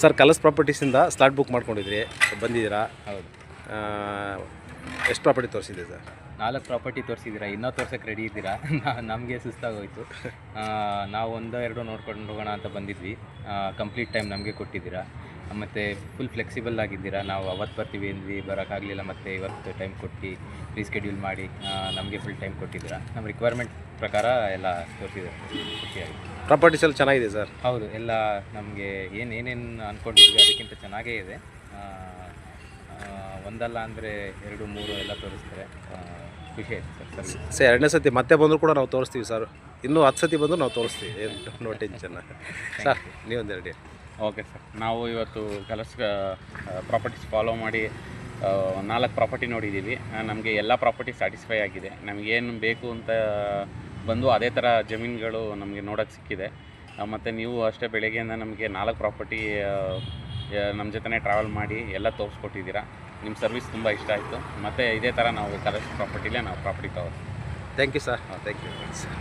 Sir colours ಪ್ರಾಪರ್ಟೀಸಿಂದ slot book ಮಾಡ್ಕೊಂಡಿದ್ರಿ, ಬಂದಿದ್ದೀರಾ? ಹೌದು. ಎಷ್ಟು ಪ್ರಾಪರ್ಟಿ ತೋರಿಸಿದೆ ಸರ್? 4 ಪ್ರಾಪರ್ಟಿ ತೋರಿಸಿದ್ದೀರಾ, ಇನ್ನೂ ತೋರ್ಸೋಕ್ಕೆ ರೆಡಿ ಇದ್ದೀರಾ? ನಮಗೆ ಸುಸ್ತಾಗೋಯ್ತು. ನಾವು 1-2 ನೋಡ್ಕೊಂಡು ಹೋಗೋಣ ಅಂತ ಬಂದಿದ್ವಿ. ಕಂಪ್ಲೀಟ್ ಟೈಮ್ ನಮಗೆ ಕೊಟ್ಟಿದ್ದೀರಾ, ಮತ್ತು ಫುಲ್ ಫ್ಲೆಕ್ಸಿಬಲ್ ಆಗಿದ್ದೀರಾ. ನಾವು ಅವತ್ತು ಬರ್ತೀವಿ ಅಂದ್ವಿ, ಬರೋಕ್ಕಾಗಲಿಲ್ಲ, ಮತ್ತು ಇವತ್ತು ಟೈಮ್ ಕೊಟ್ಟು ರೀಸ್ಕೆಡ್ಯೂಲ್ ಮಾಡಿ ನಮಗೆ ಫುಲ್ ಟೈಮ್ ಕೊಟ್ಟಿದ್ದೀರಾ. ನಮ್ಮ ರಿಕ್ವೈರ್ಮೆಂಟ್ ಪ್ರಕಾರ ಎಲ್ಲ ತೋರಿಸಿದ್ದೀರಾ. ಖುಷಿಯಾಗಿದೆ. ಪ್ರಾಪರ್ಟೀಸ್ ಎಲ್ಲ ಚೆನ್ನಾಗಿದೆ ಸರ್? ಹೌದು, ಎಲ್ಲ ನಮಗೆ ಏನೇನು ಅಂದ್ಕೊಂಡಿದ್ವಿ ಅದಕ್ಕಿಂತ ಚೆನ್ನಾಗೇ ಇದೆ. ಒಂದಲ್ಲ ಅಂದರೆ 2-3 ಎಲ್ಲ ತೋರಿಸ್ತಾರೆ. ಖುಷಿ ಆಯಿತು ಸರ್. ಸರ್ವಿಸ್ ಸರ್ ಎರಡನೇ ಸತಿ ಮತ್ತೆ ಬಂದರೂ ಕೂಡ ನಾವು ತೋರಿಸ್ತೀವಿ ಸರ್. ಇನ್ನೂ 10 ಸತಿ ಬಂದರೂ ನಾವು ತೋರಿಸ್ತೀವಿ, ಏನು ನೋ ಟೆನ್ಷನ್. ಸರ್ ನೀವೊಂದೆರಡು. ಓಕೆ ಸರ್, ನಾವು ಇವತ್ತು ಕಲರ್ಸ್ ಪ್ರಾಪರ್ಟೀಸ್ ಫಾಲೋ ಮಾಡಿ 4 ಪ್ರಾಪರ್ಟಿ ನೋಡಿದ್ದೀವಿ. ನಮಗೆ ಎಲ್ಲ ಪ್ರಾಪರ್ಟಿ ಸ್ಯಾಟಿಸ್ಫೈ ಆಗಿದೆ. ನಮಗೇನು ಬೇಕು ಅಂತ ಬಂದು ಅದೇ ಥರ ಜಮೀನುಗಳು ನಮಗೆ ನೋಡೋಕ್ಕೆ ಸಿಕ್ಕಿದೆ. ಮತ್ತು ನೀವು ಅಷ್ಟೇ ಬೆಳಗ್ಗೆಯಿಂದ ನಮಗೆ 4 ಪ್ರಾಪರ್ಟಿ ನಮ್ಮ ಜೊತೆ ಟ್ರಾವೆಲ್ ಮಾಡಿ ಎಲ್ಲ ತೋರಿಸ್ಕೊಟ್ಟಿದ್ದೀರಾ. ನಿಮ್ಮ ಸರ್ವಿಸ್ ತುಂಬ ಇಷ್ಟ ಆಯಿತು. ಮತ್ತು ಇದೇ ಥರ ನಾವು ಕಲರ್ಸ್ ಪ್ರಾಪರ್ಟಿಲೇ ನಾವು ಪ್ರಾಪರ್ಟಿ ತಗೋತೀವಿ. Thank you sir. Thank you sir.